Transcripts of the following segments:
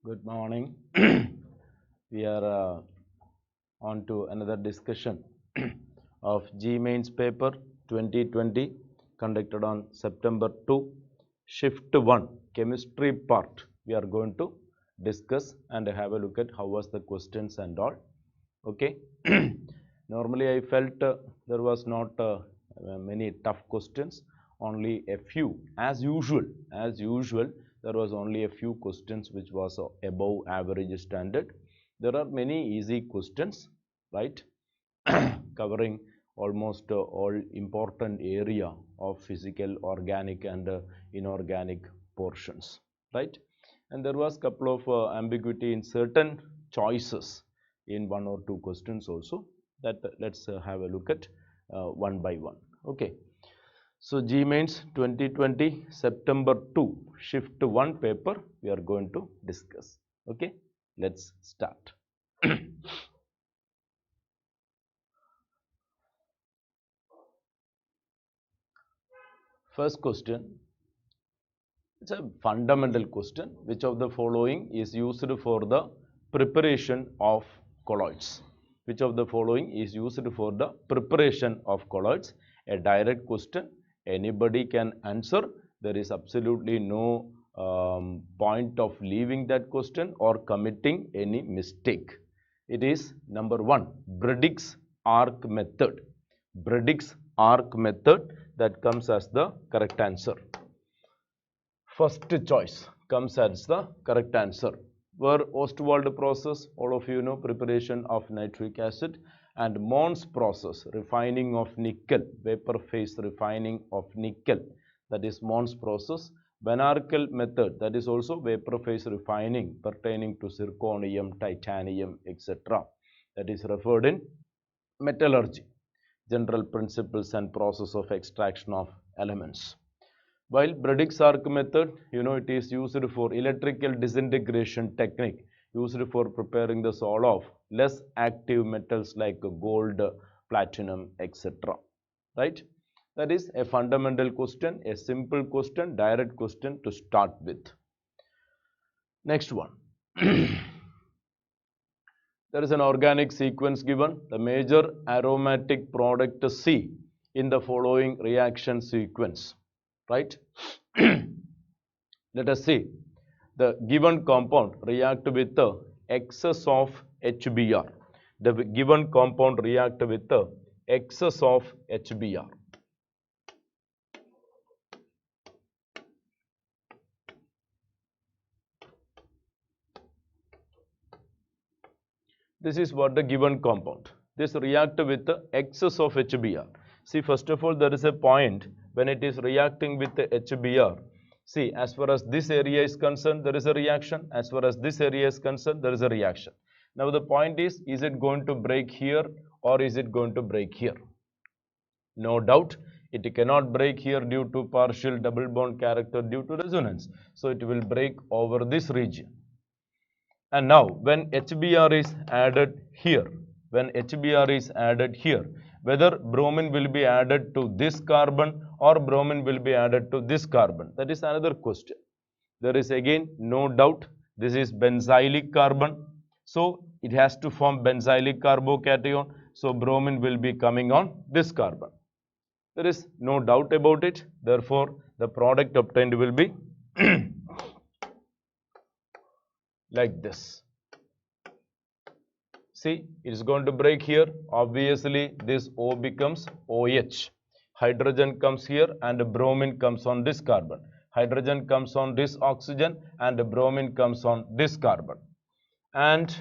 Good morning. We are on to another discussion of G Mains paper 2020 conducted on September 2, Shift 1, Chemistry part. We are going to discuss and have a look at how was the questions and all. Okay. Normally, I felt there was not many tough questions, only a few. As usual, there was only a few questions which was above average standard. There are many easy questions, right? Covering almost all important area of physical, organic, and inorganic portions, right? And there was couple of ambiguity in certain choices in one or two questions also. That let's have a look at one by one. Okay. So G Mains 2020 September 2 Shift 1 paper we are going to discuss. Okay. Let's start. First question, it's a fundamental question. Which of the following is used for the preparation of colloids? Which of the following is used for the preparation of colloids? A direct question. Anybody can answer. There is absolutely no point of leaving that question or committing any mistake. It is number 1, Bredik's arc method. Bredik's arc method, that comes as the correct answer. First choice comes as the correct answer. Where Ostwald process, all of you know, preparation of nitric acid, and Mons process, refining of nickel, vapor phase refining of nickel, that is Mons process. Van Arkel method, that is also vapor phase refining pertaining to zirconium, titanium, etc. That is referred in metallurgy, general principles and process of extraction of elements. While Bredik's arc method, it is used for electrical disintegration technique, used for preparing the salt of less active metals like gold, platinum, etc. Right? That is a fundamental question, a simple question, direct question to start with. Next one. There is an organic sequence given, the major aromatic product C in the following reaction sequence, right? Let us see. The given compound react with the excess of HBr. The given compound react with the excess of HBr. This is what the given compound. This react with the excess of HBr. See, first of all, there is a point when it is reacting with the HBr. See, as far as this area is concerned, there is a reaction. As far as this area is concerned, there is a reaction. Now, the point is it going to break here or is it going to break here? No doubt, it cannot break here due to partial double bond character due to resonance. So, it will break over this region. And now, when HBr is added here, whether bromine will be added to this carbon or bromine will be added to this carbon, that is another question. There is again no doubt, this is benzylic carbon. So, it has to form benzylic carbocation. So, bromine will be coming on this carbon. There is no doubt about it. Therefore, the product obtained will be like this. See, it is going to break here. Obviously, this O becomes OH. Hydrogen comes here and bromine comes on this carbon. Hydrogen comes on this oxygen and bromine comes on this carbon. And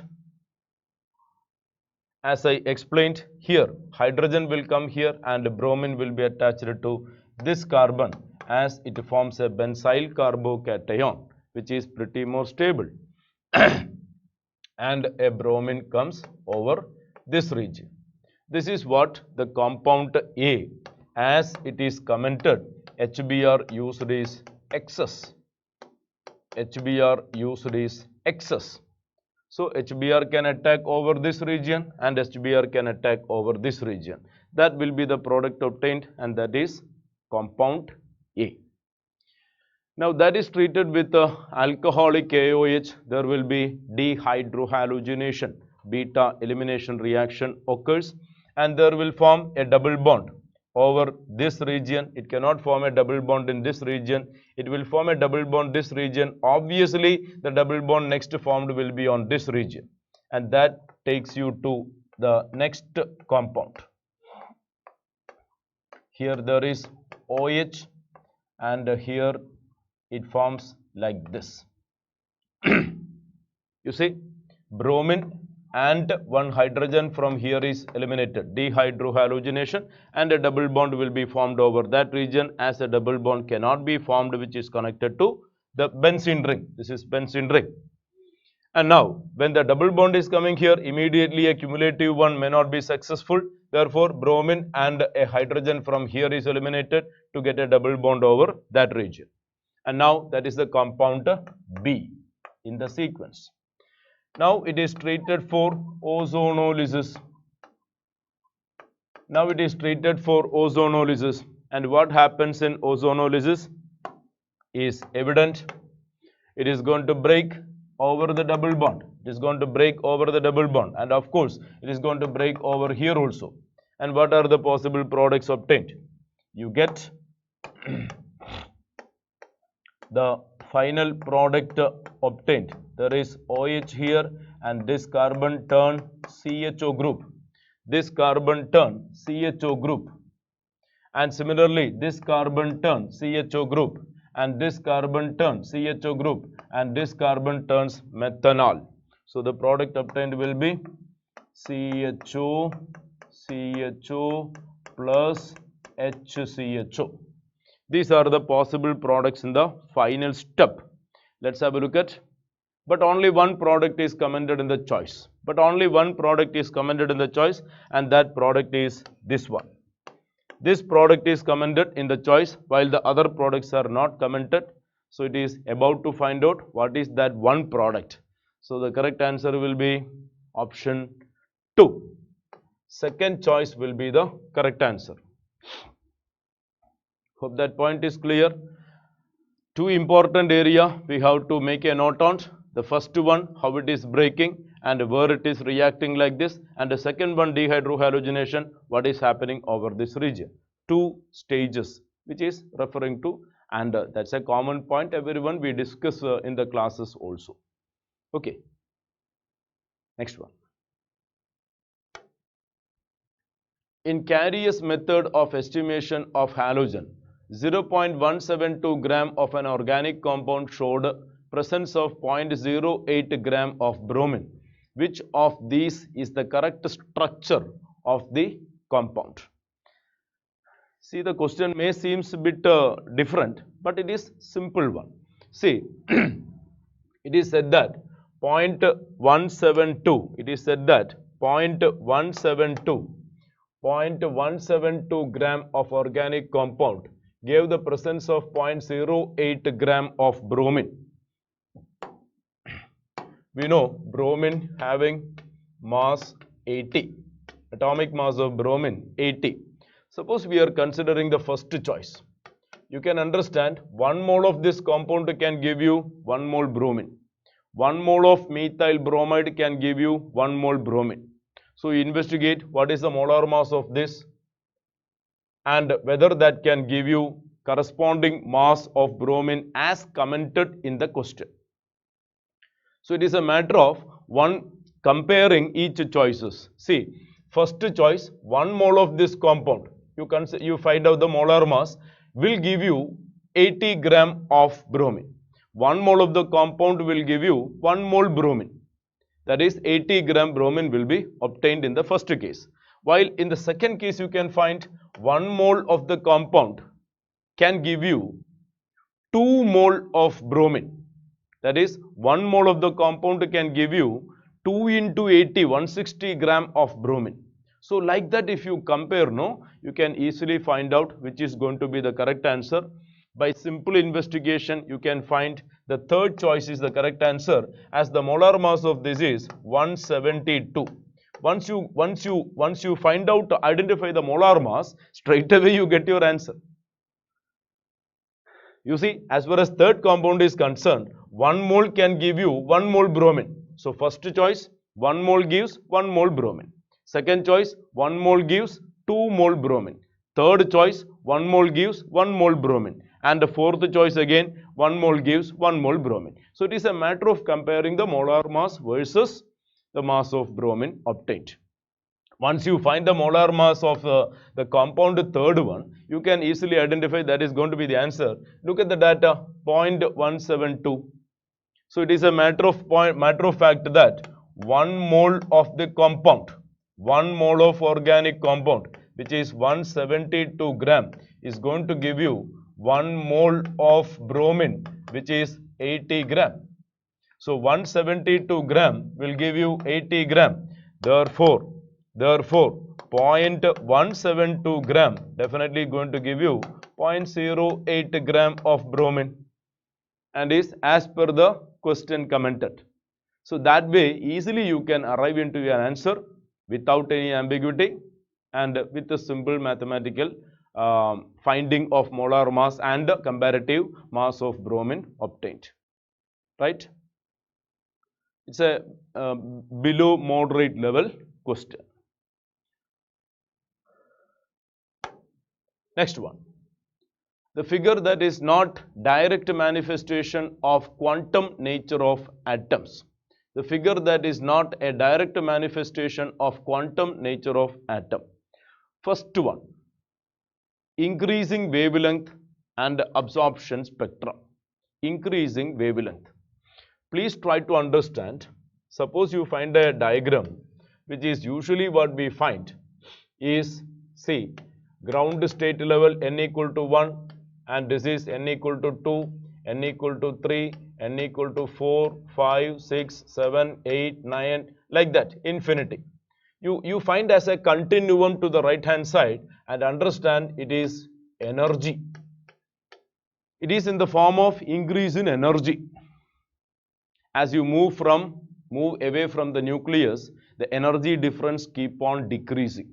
as I explained here, hydrogen will come here and bromine will be attached to this carbon as it forms a benzyl carbocation, which is pretty more stable. And a bromine comes over this region. This is what the compound A, as it is commented, HBr used is excess. HBr used is excess. So HBr can attack over this region and HBr can attack over this region. That will be the product obtained, and that is compound A. Now that is treated with alcoholic KOH. There will be dehydrohalogenation, beta elimination reaction occurs, and there will form a double bond over this region. It cannot form a double bond in this region. It will form a double bond this region. Obviously, the double bond next formed will be on this region, and that takes you to the next compound. Here there is OH, and here it forms like this. You see, bromine and one hydrogen from here is eliminated, dehydrohalogenation, and a double bond will be formed over that region, as a double bond cannot be formed which is connected to the benzene ring. This is benzene ring. And now, when the double bond is coming here, immediately a cumulative one may not be successful. Therefore, bromine and a hydrogen from here is eliminated to get a double bond over that region. And now that is the compound B in the sequence. Now it is treated for ozonolysis. Now it is treated for ozonolysis. And what happens in ozonolysis is evident. It is going to break over the double bond. It is going to break over the double bond. And of course, it is going to break over here also. And what are the possible products obtained? You get the final product obtained. There is OH here, and this carbon turn CHO group. This carbon turn CHO group. And similarly, this carbon turn CHO group, and this carbon turn CHO group, and this carbon turns methanol. So the product obtained will be CHO, CHO plus HCHO. These are the possible products in the final step. Let's have a look at. But only one product is commended in the choice. But only one product is commended in the choice, and that product is this one. This product is commended in the choice, while the other products are not commended. So it is about to find out what is that one product. So the correct answer will be option 2. Second choice will be the correct answer. Hope that point is clear. Two important area we have to make a note on. The first one, how it is breaking and where it is reacting like this, and the second one, dehydrohalogenation, what is happening over this region. Two stages which is referring to, and that's a common point everyone we discuss in the classes also. Okay, next one. In Carrier's method of estimation of halogen, 0.172 gram of an organic compound showed presence of 0.08 gram of bromine. Which of these is the correct structure of the compound? See, the question may seem a bit different, but it is simple one. See, it is said that 0.172, it is said that 0.172 gram of organic compound gave the presence of 0.08 gram of bromine. We know bromine having mass 80, atomic mass of bromine 80. Suppose we are considering the first choice. You can understand 1 mole of this compound can give you 1 mole bromine. 1 mole of methyl bromide can give you 1 mole bromine. So you investigate what is the molar mass of this and whether that can give you corresponding mass of bromine as commented in the question. So it is a matter of comparing each choices. See, first choice, 1 mole of this compound, you find out the molar mass will give you 80 gram of bromine. 1 mole of the compound will give you 1 mole bromine. That is 80 gram bromine will be obtained in the first case. While in the second case you can find 1 mole of the compound can give you 2 mole of bromine. That is 1 mole of the compound can give you 2 into 80, 160 gram of bromine. So like that if you compare, you can easily find out which is going to be the correct answer. By simple investigation, you can find the third choice is the correct answer, as the molar mass of this is 172. Once you find out to identify the molar mass, straight away you get your answer. You see, as far as third compound is concerned, 1 mole can give you 1 mole bromine. So first choice, 1 mole gives 1 mole bromine. Second choice, 1 mole gives 2 mole bromine. Third choice, 1 mole gives 1 mole bromine. And the fourth choice again, 1 mole gives 1 mole bromine. So it is a matter of comparing the molar mass versus the mass of bromine obtained. Once you find the molar mass of the compound third one, you can easily identify that is going to be the answer. Look at the data, 0.172. So it is a matter of fact that 1 mole of the compound, 1 mole of organic compound, which is 172 gram, is going to give you 1 mole of bromine, which is 80 gram. So 172 gram will give you 80 gram. Therefore, 0.172 gram definitely going to give you 0.08 gram of bromine, and is as per the question commented. So that way easily you can arrive into an answer without any ambiguity and with a simple mathematical finding of molar mass and comparative mass of bromine obtained. Right? It's a below moderate level question. Next one. The figure that is not direct manifestation of quantum nature of atoms. The figure that is not a direct manifestation of quantum nature of atom. First one, increasing wavelength and absorption spectrum. Increasing wavelength. Please try to understand. Suppose you find a diagram, which is usually what we find is, see, ground state level n equal to 1, and this is n equal to 2, n equal to 3, n equal to 4, 5, 6, 7, 8, 9, like that, infinity. You find as a continuum to the right hand side and understand it is energy. It is in the form of increase in energy. As you move away from the nucleus, the energy difference keep on decreasing.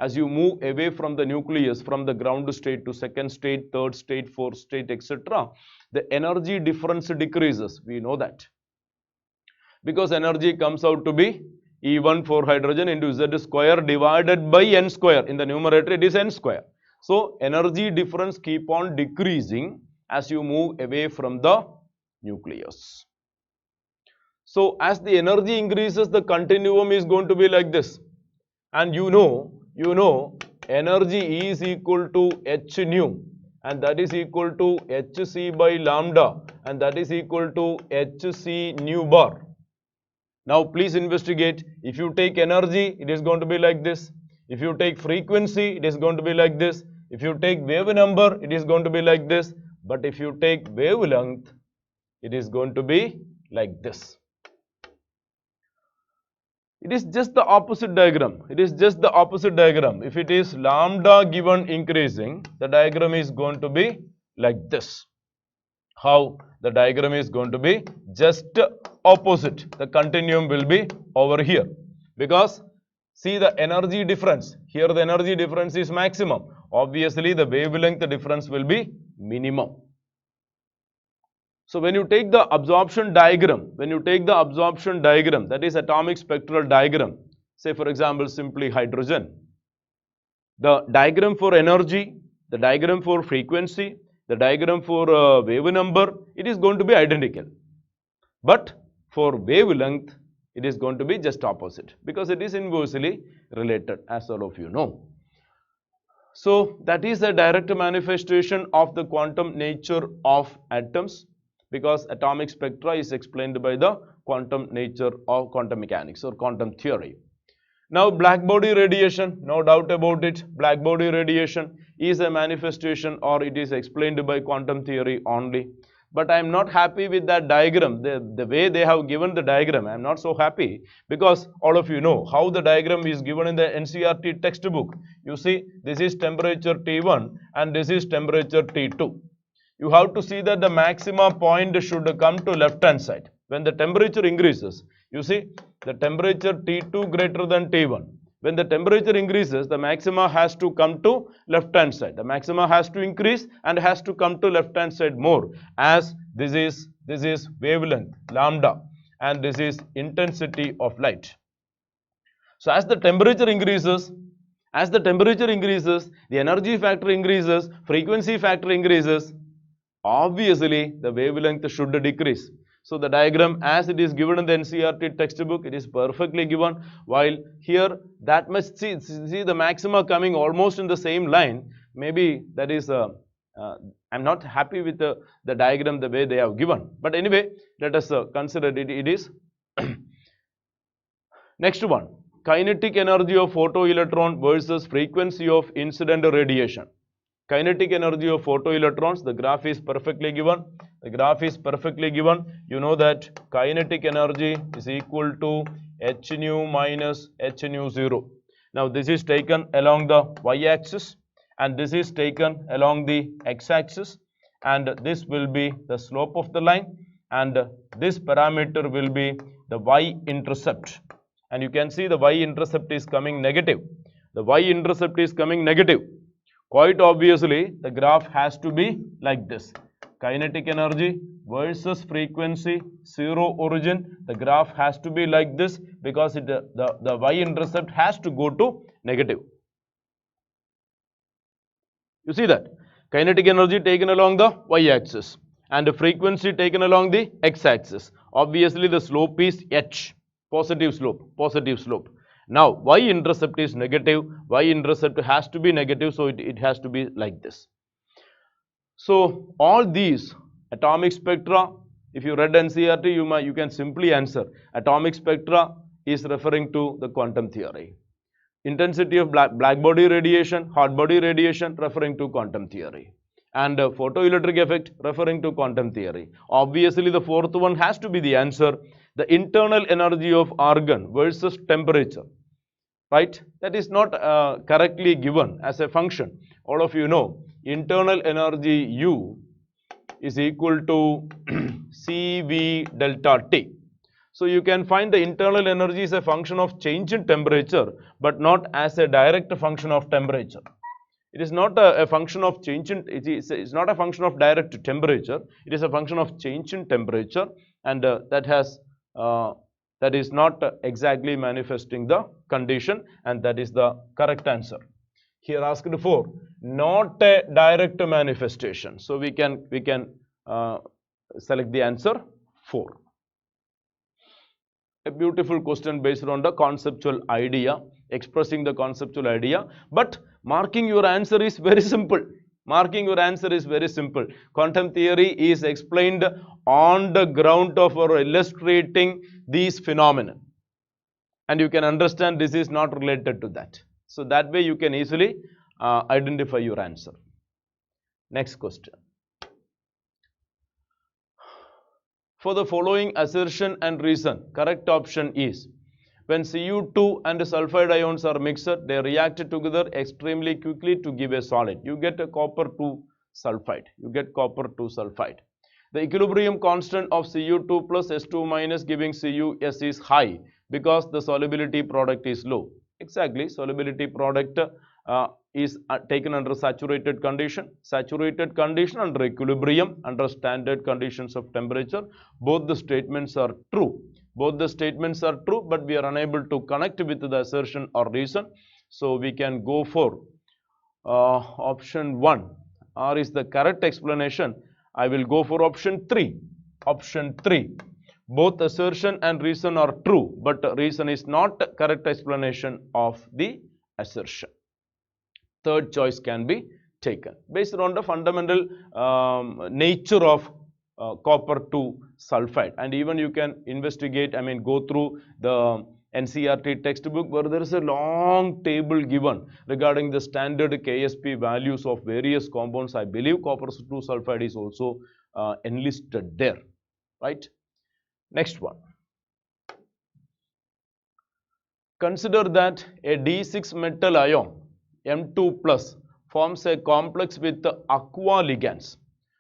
As you move away from the nucleus, from the ground state to second state, third state, fourth state, etc., the energy difference decreases. We know that. Because energy comes out to be E1 for hydrogen into Z square divided by N square. In the numerator, it is N square. So, energy difference keep on decreasing as you move away from the nucleus. So, as the energy increases, the continuum is going to be like this. And you know, energy is equal to h nu, and that is equal to hc by lambda, and that is equal to hc nu bar. Now please investigate. If you take energy, it is going to be like this. If you take frequency, it is going to be like this. If you take wave number, it is going to be like this. But if you take wavelength, it is going to be like this. It is just the opposite diagram. It is just the opposite diagram. If it is lambda given increasing, the diagram is going to be like this. How? The diagram is going to be just opposite. The continuum will be over here. Because see the energy difference. Here the energy difference is maximum. Obviously the wavelength difference will be minimum. So when you take the absorption diagram, that is atomic spectral diagram, say for example simply hydrogen, the diagram for energy, the diagram for frequency, the diagram for wave number, it is going to be identical. But for wavelength, it is going to be just opposite because it is inversely related, as all of you know. So that is a direct manifestation of the quantum nature of atoms, because atomic spectra is explained by the quantum nature of quantum mechanics or quantum theory. Now black body radiation, no doubt about it, black body radiation is a manifestation or it is explained by quantum theory only. But I am not happy with that diagram, the way they have given the diagram. I am not so happy because all of you know how the diagram is given in the NCERT textbook. You see, this is temperature T1 and this is temperature T2. You have to see that the maxima point should come to left hand side. When the temperature increases, you see the temperature T2 greater than T1. when the temperature increases, the maxima has to come to left hand side. The maxima has to increase and has to come to left hand side more, as this is wavelength lambda and this is intensity of light. So as the temperature increases, the energy factor increases, frequency factor increases, obviously the wavelength should decrease. So the diagram as it is given in the NCERT textbook, it is perfectly given, while here that much, see the maxima coming almost in the same line. Maybe that is I'm not happy with the diagram the way they have given, but anyway, let us consider it is next one, kinetic energy of photoelectron versus frequency of incident radiation. Kinetic energy of photoelectrons, the graph is perfectly given. You know that kinetic energy is equal to h nu minus h nu 0. Now this is taken along the y-axis and this is taken along the x-axis, and this will be the slope of the line, and this parameter will be the y-intercept. And you can see the y-intercept is coming negative. Quite obviously, the graph has to be like this. Kinetic energy versus frequency, 0 origin. The graph has to be like this because the y-intercept has to go to negative. You see that? Kinetic energy taken along the y-axis and the frequency taken along the x-axis. Obviously, the slope is h, positive slope. Now, y-intercept is negative, y-intercept has to be negative, so it has to be like this. So, all these atomic spectra, if you read NCERT, you can simply answer. Atomic spectra is referring to the quantum theory. Intensity of black body radiation, hot body radiation, referring to quantum theory. And photoelectric effect, referring to quantum theory. Obviously, the fourth one has to be the answer. The internal energy of argon versus temperature. Right? That is not correctly given as a function. All of you know, internal energy U is equal to CV delta T. So you can find the internal energy is a function of change in temperature, but not as a direct function of temperature. It is not a function of change in, it's not a function of direct temperature. It is a function of change in temperature, and that is not exactly manifesting the condition, and that is the correct answer. Here asked for not a direct manifestation, so we can select the answer 4. A beautiful question based on the conceptual idea, expressing the conceptual idea, but marking your answer is very simple. Quantum theory is explained on the ground of or illustrating these phenomena, and you can understand this is not related to that. So that way you can easily identify your answer. Next question. For the following assertion and reason, correct option is, when Cu2 and sulfide ions are mixed, they react together extremely quickly to give a solid. You get a copper 2 sulfide. The equilibrium constant of Cu2 plus S2 minus giving Cus is high because the solubility product is low. Exactly, solubility product is taken under saturated condition under equilibrium, under standard conditions of temperature. Both the statements are true, but we are unable to connect with the assertion or reason. So we can go for option 1. R is the correct explanation. I will go for option 3. Both assertion and reason are true, but reason is not correct explanation of the assertion. Third choice can be taken based on the fundamental nature of copper 2 sulfide, and even you can investigate, go through the NCERT textbook where there is a long table given regarding the standard KSP values of various compounds. I believe copper 2 sulfide is also enlisted there, right? Next one. Consider that a D6 metal ion M2 plus forms a complex with aqua ligands.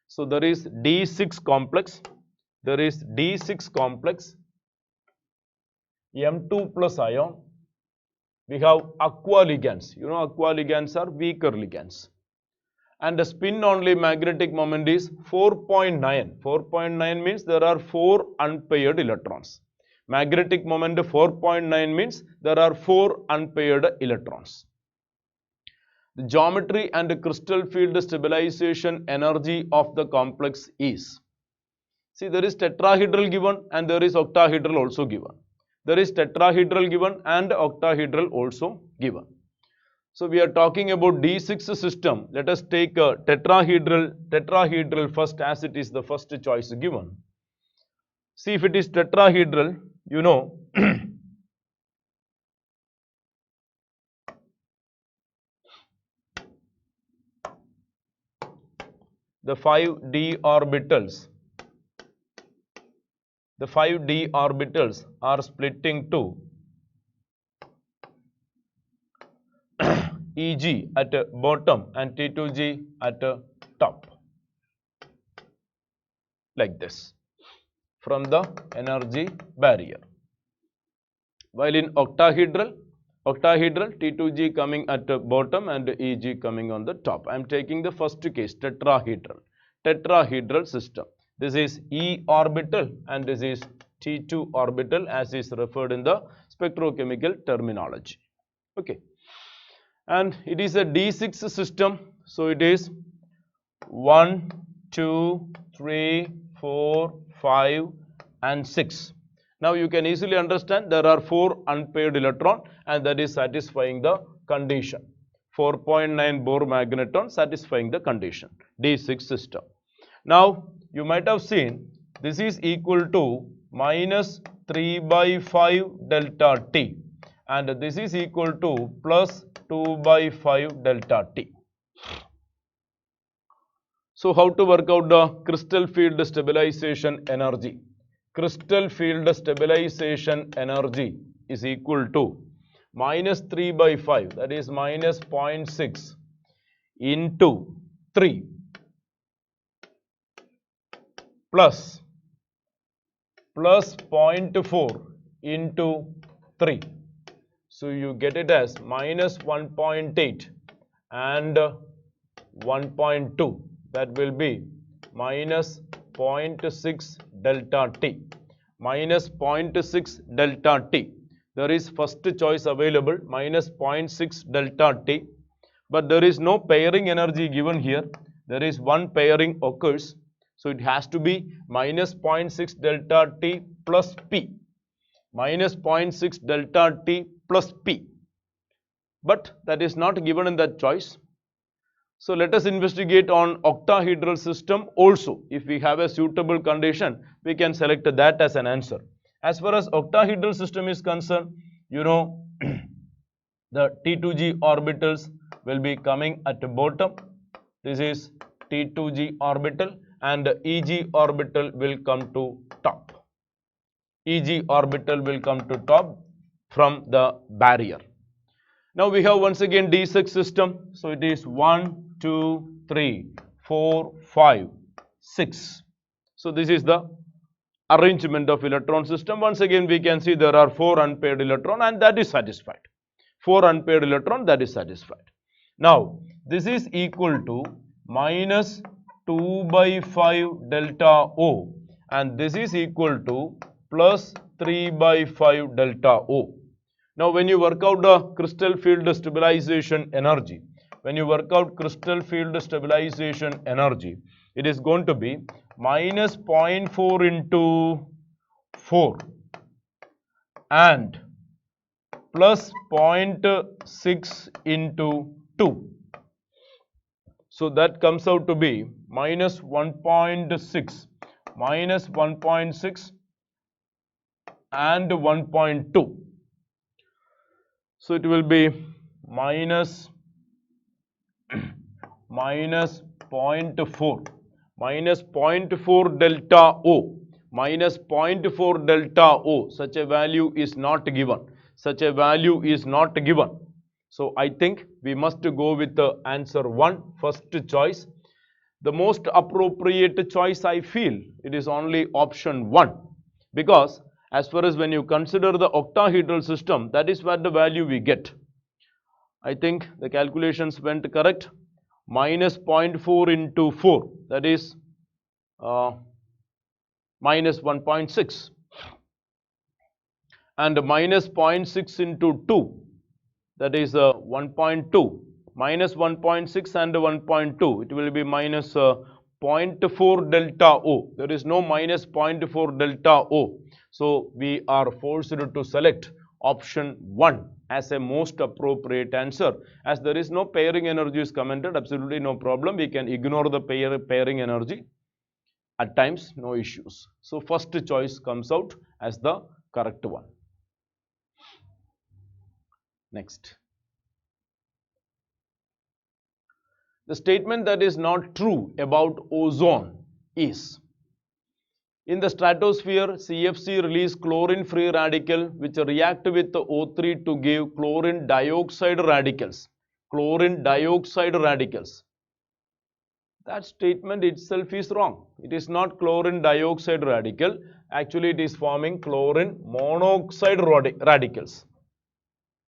So there is D6 complex, M2 plus ion we have aqua ligands. You know, aqua ligands are weaker ligands. And the spin only magnetic moment is 4.9. 4.9 means there are 4 unpaired electrons. Magnetic moment 4.9 means there are 4 unpaired electrons. The geometry and crystal field stabilization energy of the complex is, see, there is tetrahedral given and there is octahedral also given. There is tetrahedral given and octahedral also given. So we are talking about D6 system. Let us take a tetrahedral first, as it is the first choice given. See, if it is tetrahedral, you know, the 5d orbitals, are splitting to Eg at bottom and T2G at top, like this, from the energy barrier. While in octahedral T2G coming at the bottom and Eg coming on the top. I am taking the first case, tetrahedral system. This is E orbital and this is T2 orbital, as is referred in the spectrochemical terminology. Okay. And it is a D6 system. So it is 1, 2, 3, 4, 5 and 6. Now you can easily understand there are 4 unpaired electrons and that is satisfying the condition. 4.9 Bohr magneton satisfying the condition. D6 system. Now you might have seen this is equal to minus 3 by 5 delta T and this is equal to plus 2 by 5 delta T. So how to work out the crystal field stabilization energy? Crystal field stabilization energy is equal to minus 3 by 5, that is minus 0.6 into 3 plus 0.4 into 3. So you get it as minus 1.8 and 1.2. That will be minus 0.6 delta T. Minus 0.6 delta T. There is first choice available, minus 0.6 delta T. But there is no pairing energy given here. There is one pairing occurs. So it has to be minus 0.6 delta T plus P. Minus 0.6 delta T plus P. But that is not given in that choice. So let us investigate on octahedral system also. If we have a suitable condition, we can select that as an answer. As far as octahedral system is concerned, you know, the T2G orbitals will be coming at the bottom. This is T2G orbital and Eg orbital will come to top. Eg orbital will come to top from the barrier. Now we have once again D6 system. So it is 1, 2, 3, 4, 5, 6. So this is the arrangement of electron system. Once again we can see there are 4 unpaired electrons and that is satisfied. 4 unpaired electrons, that is satisfied. Now this is equal to minus 2 by 5 delta O and this is equal to plus 3 by 5 delta O. Now when you work out the crystal field stabilization energy, it is going to be minus 0.4 into 4 and plus 0.6 into 2. So that comes out to be minus 1.6, minus 1.6 and 1.2. So it will be minus 0.4, minus 0.4 delta O, minus 0.4 delta O. Such a value is not given. Such a value is not given. So I think we must go with the answer 1, first choice. The most appropriate choice I feel it is only option 1, because as far as when you consider the octahedral system, that is where the value we get. I think the calculations went correct. Minus 0.4 into 4, that is minus 1.6, and minus 0.6 into 2, that is 1.2, minus 1.6 and 1.2, it will be minus 0.4 delta O. There is no minus 0.4 delta O. So we are forced to select option 1 as a most appropriate answer. As there is no pairing energy is commented, absolutely no problem. We can ignore the pairing energy. At times, no issues. So first choice comes out as the correct one. Next. The statement that is not true about ozone is: in the stratosphere, CFC release chlorine free radical which react with O3 to give chlorine dioxide radicals. Chlorine dioxide radicals. That statement itself is wrong. It is not chlorine dioxide radical. Actually, it is forming chlorine monoxide radicals.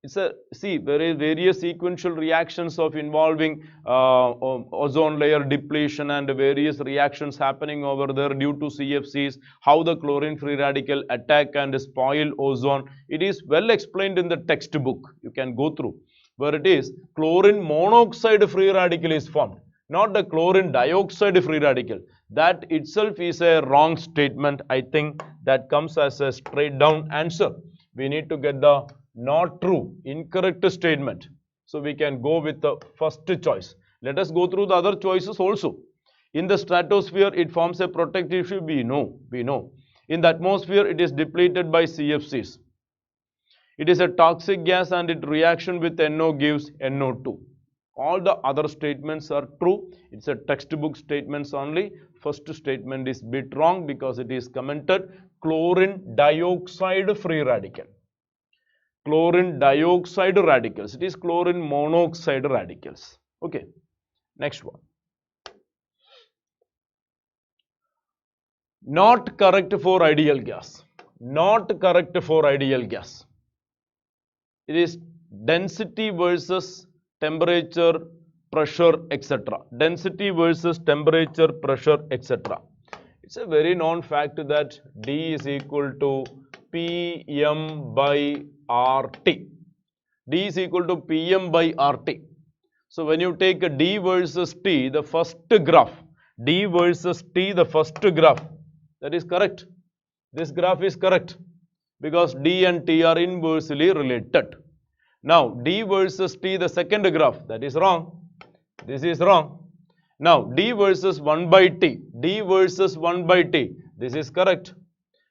It's a, see, there is various sequential reactions of involving ozone layer depletion and various reactions happening over there due to CFCs, how the chlorine free radical attack and spoil ozone. It is well explained in the textbook. You can go through where it is chlorine monoxide free radical is formed, not the chlorine dioxide free radical. That itself is a wrong statement. I think that comes as a straight down answer. We need to get the not true, incorrect statement. So we can go with the first choice. Let us go through the other choices also. In the stratosphere, it forms a protective shield. We know. In the atmosphere, it is depleted by CFCs. It is a toxic gas and its reaction with NO gives NO2. All the other statements are true. It's a textbook statements only. First statement is bit wrong because it is commented chlorine dioxide free radical. Chlorine dioxide radicals. It is chlorine monoxide radicals. Okay. Next one. Not correct for ideal gas. Not correct for ideal gas. It is density versus temperature, pressure, etc. Density versus temperature, pressure, etc. It's a very known fact that D is equal to Pm by RT. D is equal to Pm by RT. So when you take a D versus T, the first graph, D versus T, the first graph, that is correct. This graph is correct because D and T are inversely related. Now D versus T, the second graph, that is wrong. This is wrong. Now D versus 1 by T, D versus 1 by T, this is correct.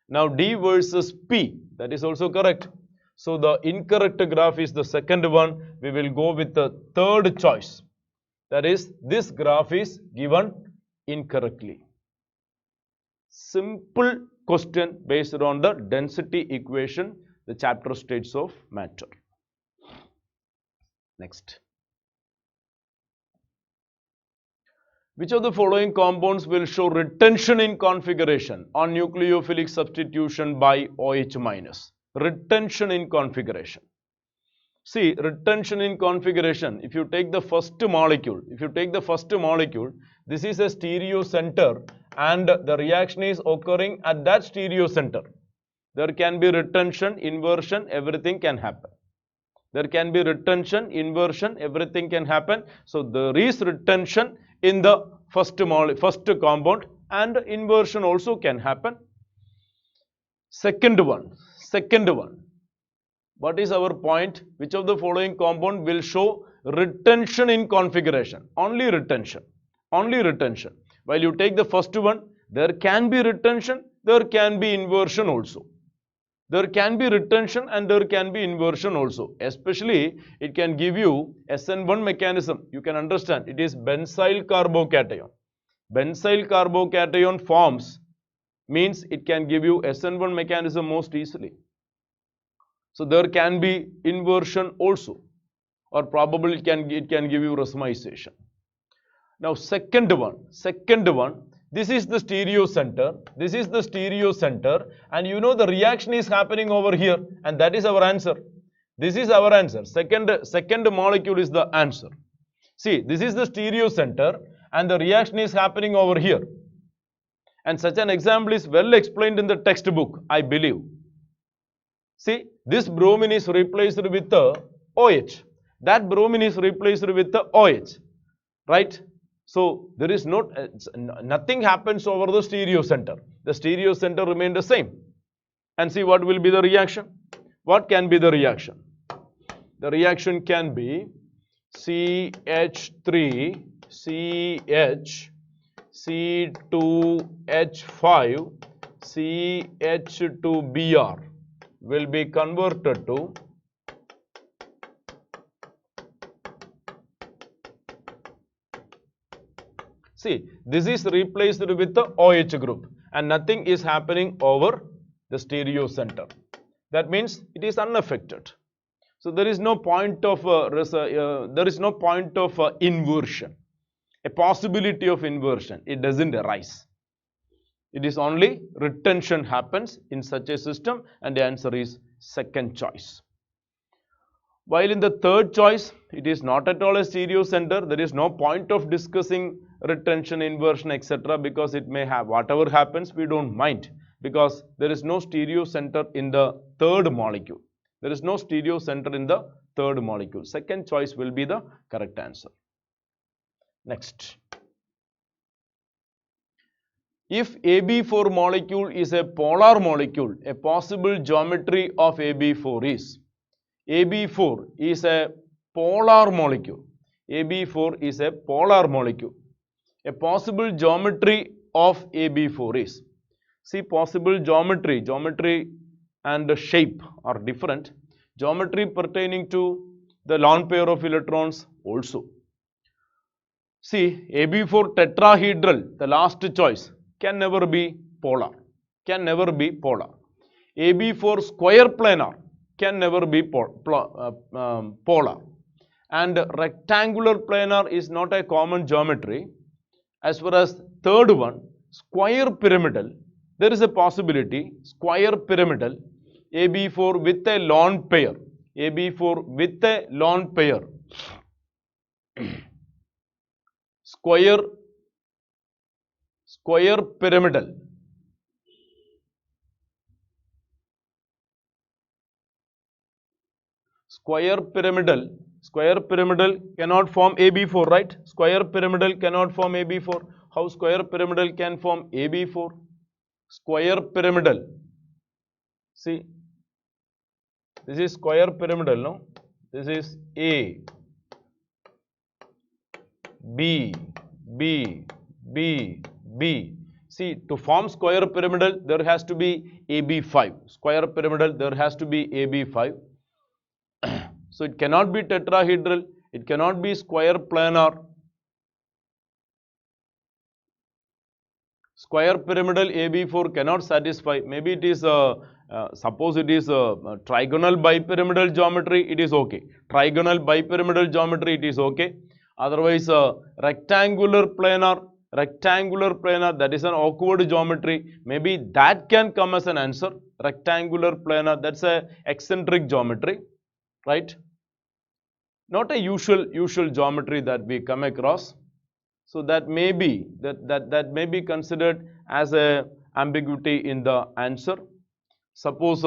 Now D versus P, that is also correct. So the incorrect graph is the second one. We will go with the third choice. That is, this graph is given incorrectly. Simple question based on the density equation, the chapter states of matter. Next. Which of the following compounds will show retention in configuration on nucleophilic substitution by OH minus? Retention in configuration. See, retention in configuration, if you take the first molecule, this is a stereo center and the reaction is occurring at that stereo center. There can be retention, inversion, everything can happen. There can be retention, inversion, everything can happen. So there is retention in the first compound and inversion also can happen. Second one. What is our point? Which of the following compound will show retention in configuration? Only retention. While you take the first one, there can be retention, there can be inversion also. There can be retention and there can be inversion also. Especially, it can give you SN1 mechanism. You can understand, it is benzyl carbocation. Benzyl carbocation forms means it can give you SN1 mechanism most easily. So there can be inversion also, or probably it can give you racemization. Now second one, this is the stereo center, and you know the reaction is happening over here, and that is our answer. This is our answer. Second molecule is the answer. See, this is the stereo center and the reaction is happening over here. And such an example is well explained in the textbook, I believe. See, this bromine is replaced with the OH. That bromine is replaced with the OH. Right? So, there is nothing happens over the stereo center. The stereo center remains the same. And see what will be the reaction. What can be the reaction? The reaction can be CH3, CH, C2H5, CH2Br will be converted to see, this is replaced with the OH group and nothing is happening over the stereo center. That means it is unaffected. So there is no point of inversion, a possibility of inversion. It doesn't arise. It is only retention happens in such a system, and the answer is second choice. While in the third choice, it is not at all a stereo center. There is no point of discussing retention, inversion, etc. because it may have whatever happens, we don't mind because there is no stereo center in the third molecule. There is no stereo center in the third molecule. Second choice will be the correct answer. Next. If AB4 molecule is a polar molecule, a possible geometry of AB4 is AB4 is a polar molecule. AB4 is a polar molecule. A possible geometry of AB4 is, see, possible geometry and the shape are different. Geometry pertaining to the lone pair of electrons also. See, AB4 tetrahedral, the last choice, can never be polar. Can never be polar. AB4 square planar can never be polar. And rectangular planar is not a common geometry. As far as third one, square pyramidal, there is a possibility, square pyramidal, AB4 with a lone pair, AB4 with a lone pair, square pyramidal, square pyramidal cannot form AB4, right? Square pyramidal cannot form AB4. How square pyramidal can form AB4? Square pyramidal. See, this is square pyramidal, no? This is A, B, B, B, B. See, to form square pyramidal, there has to be AB5. Square pyramidal, there has to be AB5. So it cannot be tetrahedral, it cannot be square planar. Square pyramidal AB4 cannot satisfy. Maybe it is suppose it is a trigonal bipyramidal geometry, it is okay. Trigonal bipyramidal geometry, it is okay. Otherwise, rectangular planar, that is an awkward geometry. Maybe that can come as an answer. Rectangular planar, that's a eccentric geometry, right? Not a usual geometry that we come across. So that may be that may be considered as a ambiguity in the answer. Suppose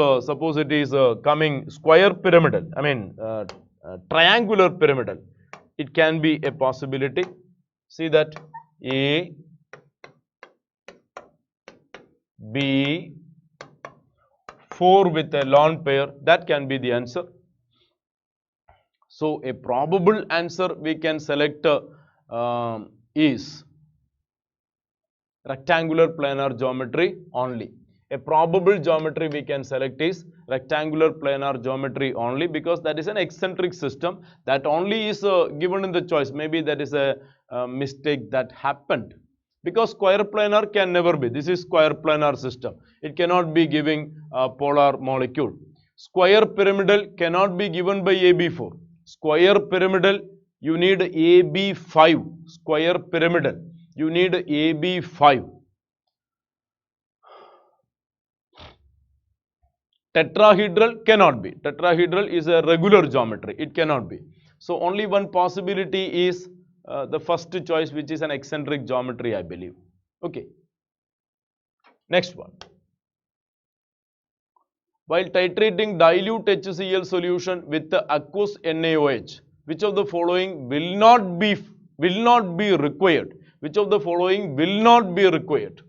it is coming square pyramidal, I mean triangular pyramidal. It can be a possibility. See that A, B, 4 with a lone pair, that can be the answer. So a probable answer we can select is rectangular planar geometry only. A probable geometry we can select is rectangular planar geometry only because that is an eccentric system that only is given in the choice. Maybe that is a mistake that happened because square planar can never be. This is square planar system. It cannot be giving a polar molecule. Square pyramidal cannot be given by AB4. Square pyramidal, you need AB5. Square pyramidal, you need AB5. Tetrahedral cannot be. Tetrahedral is a regular geometry. It cannot be. So only one possibility is the first choice, which is an eccentric geometry, I believe. Okay. Next one. While titrating dilute HCl solution with the aqueous NaOH, which of the following will not be required? Which of the following will not be required?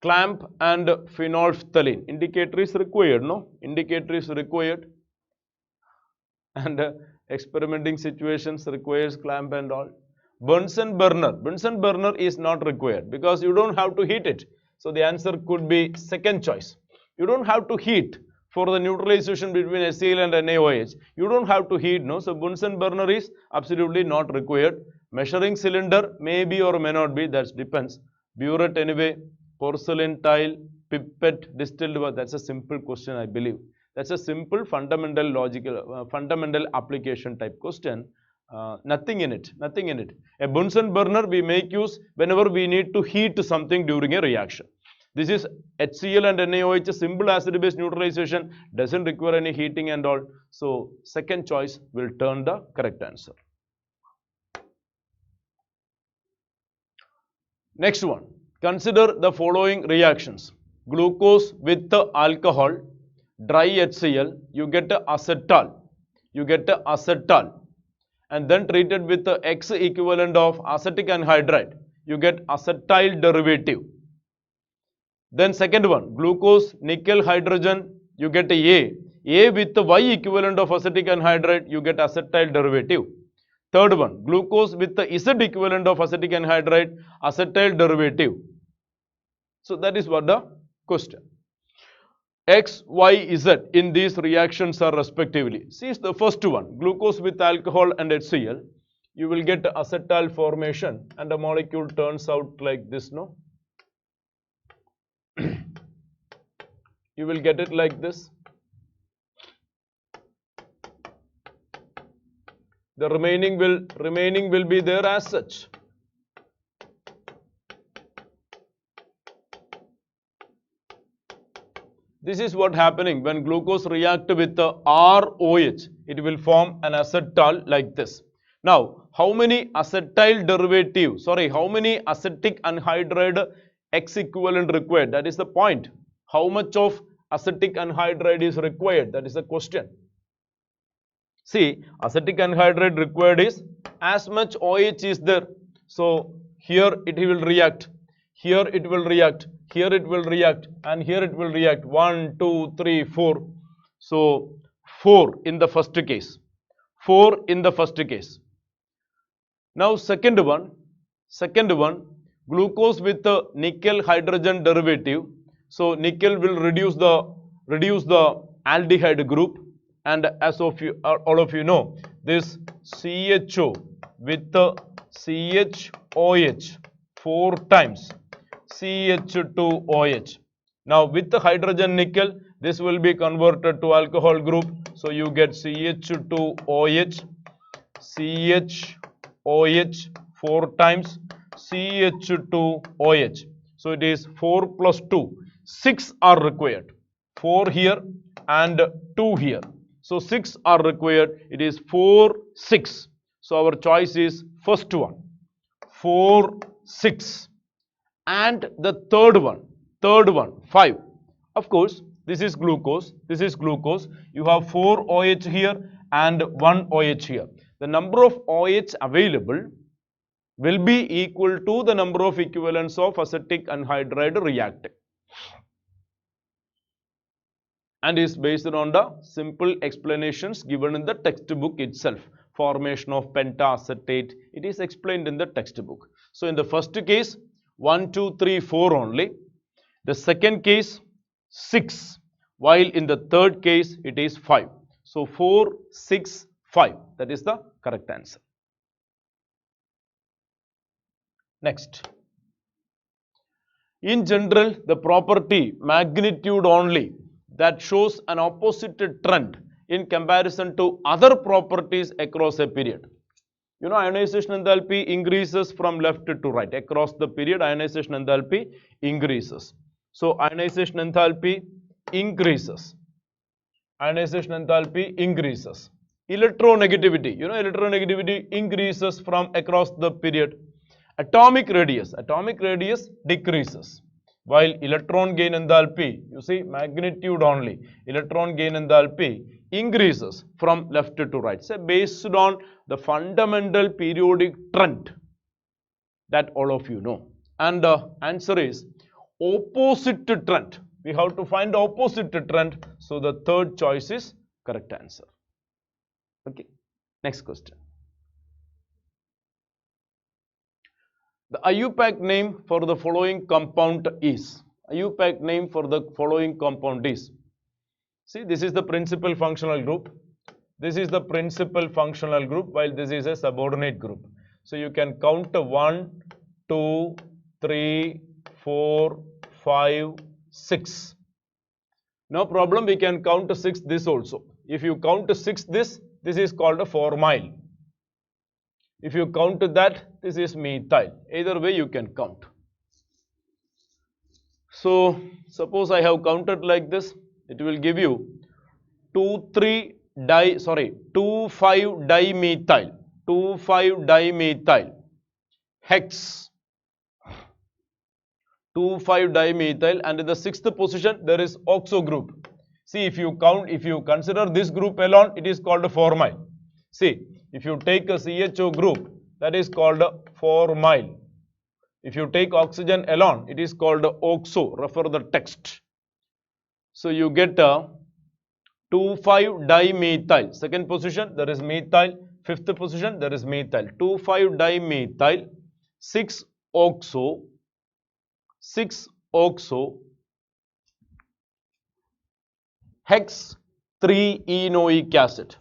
Clamp and phenolphthalein. Indicator is required, no? Indicator is required. And experimenting situations requires clamp and all. Bunsen burner. Bunsen burner is not required because you don't have to heat it. So the answer could be second choice. You don't have to heat for the neutralization between HCl and NaOH. You don't have to heat, no? So Bunsen burner is absolutely not required. Measuring cylinder may be or may not be, that depends. Burette anyway, porcelain tile, pipette, distilled water. That's a simple question, I believe. That's a simple fundamental logical, fundamental application type question. Nothing in it, nothing in it. A Bunsen burner we make use whenever we need to heat something during a reaction. This is HCl and NaOH, simple acid-base neutralization, doesn't require any heating and all. So second choice will turn the correct answer. Next one. Consider the following reactions. Glucose with the alcohol, dry HCl, you get a acetal. You get a acetal. And then treated with the X equivalent of acetic anhydride, you get acetyl derivative. Then second one, glucose, nickel, hydrogen, you get a with the Y equivalent of acetic anhydride, you get acetyl derivative. Third one, glucose with the Z equivalent of acetic anhydride, acetyl derivative. So that is what the question. X, Y, Z in these reactions are respectively. See the first one, glucose with alcohol and HCl, you will get acetal formation and the molecule turns out like this, no? You will get it like this. The remaining will be there as such. This is what happening when glucose react with the ROH. It will form an acetal like this. Now, how many acetyl derivative, how many acetic anhydride X equivalent required? That is the point. How much of acetic anhydride is required? That is the question. See, acetic anhydride required is as much OH is there. So here it will react, here it will react, here it will react, and here it will react. 1, 2, 3, 4. So 4 in the first case. 4 in the first case. Now second one, glucose with the nickel hydrogen derivative. So nickel will reduce the aldehyde group, and as of you all of you know, this CHO with the CHOH 4 times CH2OH. Now with the hydrogen nickel, this will be converted to alcohol group. So you get CH2OH, CHOH 4 times CH2OH. So it is 4 plus 2. 6 are required. 4 here and 2 here. So 6 are required. It is 4, 6. So our choice is first one. 4, 6. And the third one, 5. Of course, this is glucose. This is glucose. You have 4 OH here and 1 OH here. The number of OH available will be equal to the number of equivalents of acetic anhydride reacting, and is based on the simple explanations given in the textbook itself. Formation of pentacetate, it is explained in the textbook. So in the first case, 1, 2, 3, 4 only. The second case, 6. While in the third case, it is 5. So 4, 6, 5. That is the correct answer. Next. In general, the property magnitude only that shows an opposite trend in comparison to other properties across a period. You know, ionization enthalpy increases from left to right. Across the period, ionization enthalpy increases. So ionization enthalpy increases. Ionization enthalpy increases. Electronegativity, electronegativity increases from across the period. Atomic radius decreases. While electron gain enthalpy, you see magnitude only, electron gain enthalpy increases from left to right. So based on the fundamental periodic trend that all of you know. And the answer is opposite trend. We have to find the opposite trend. So the third choice is correct answer. Okay. Next question. The IUPAC name for the following compound is. IUPAC name for the following compound is. See, this is the principal functional group. This is the principal functional group, while this is a subordinate group. So you can count 1, 2, 3, 4, 5, 6. No problem, we can count 6 this also. If you count 6 this is called a formyl. If you count that, this is methyl. Either way you can count. So suppose I have counted like this, it will give you 2,5-dimethyl, 2,5-dimethyl hex, 2,5-dimethyl, and in the sixth position there is oxo group. See, if you consider this group alone, it is called a formyl. See, if you take a CHO group, that is called a formyl. If you take oxygen alone, it is called oxo. Refer the text. So you get a 2,5-dimethyl. Second position, there is methyl. Fifth position, there is methyl. 2,5-dimethyl, 6-oxo, 6-oxo, hex 3-enoic acid.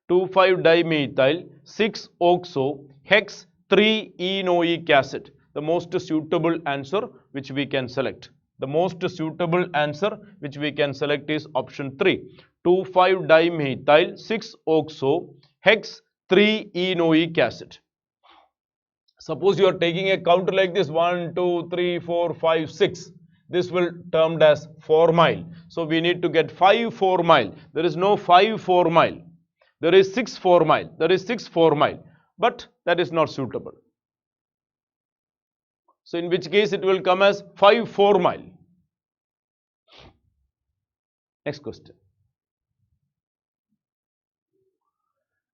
2,5-dimethyl, 6-oxo, hex 3-enoic acid. The most suitable answer which we can select. The most suitable answer which we can select is option 3. 2,5-dimethyl, 6-oxo, hex 3-enoic acid. Suppose you are taking a count like this, 1, 2, 3, 4, 5, 6. This will termed as formyl. So we need to get 5 formyl. There is no 5 formyl. There is 6 formyl. There is 6 formyl. But that is not suitable. So in which case it will come as 5 formyl. Next question.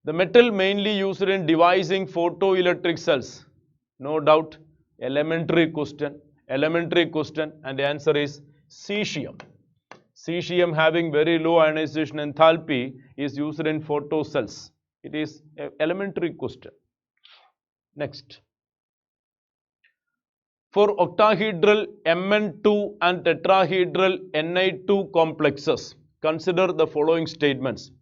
The metal mainly used in devising photoelectric cells. No doubt, elementary question, and the answer is cesium. Cesium, having very low ionization enthalpy, is used in photo cells. It is an elementary question. Next. For octahedral Mn2 and tetrahedral Ni2 complexes, consider the following statements.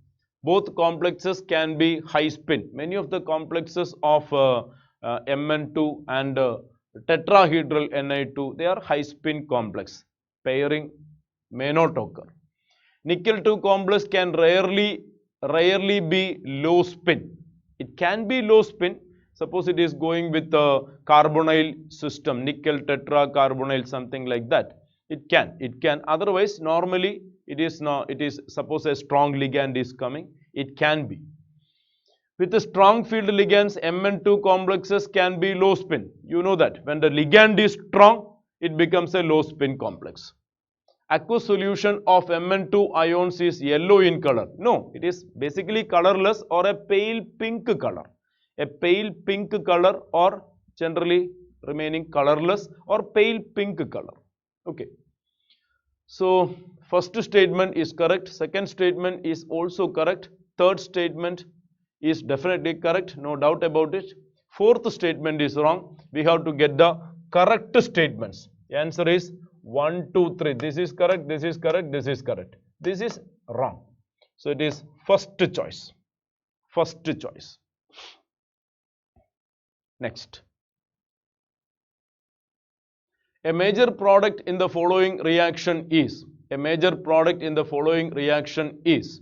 Both complexes can be high spin. Many of the complexes of Mn2 and tetrahedral Ni2, they are high spin complex. Pairing may not occur. Nickel 2 complex can rarely be low spin. It can be low spin. Suppose it is going with a carbonyl system, nickel tetracarbonyl, something like that. It can. Otherwise, normally it is not. It is, suppose a strong ligand is coming. It can be. With the strong field ligands, Mn2 complexes can be low spin. You know that when the ligand is strong, it becomes a low spin complex. Aqueous solution of Mn2 ions is yellow in color. No, it is basically colorless or a pale pink color. A pale pink color, or generally remaining colorless or pale pink color. Okay. So first statement is correct. Second statement is also correct. Third statement is definitely correct. No doubt about it. Fourth statement is wrong. We have to get the correct statements. The answer is 1, 2, 3. This is correct. This is correct. This is correct. This is wrong. So it is first choice. First choice. Next. A major product in the following reaction is. A major product in the following reaction is.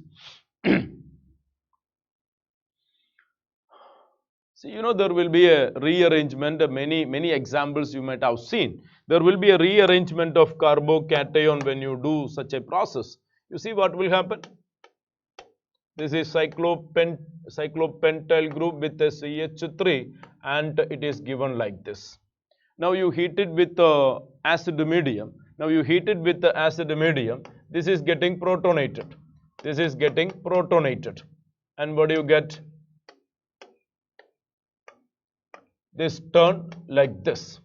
See, you know, there will be a rearrangement, many examples you might have seen. There will be a rearrangement of carbocation when you do such a process. You see what will happen? This is cyclopentyl group with a CH3 and it is given like this. Now you heat it with acid medium. Now you heat it with the acid medium. This is getting protonated. This is getting protonated. And what do you get? This turn like this.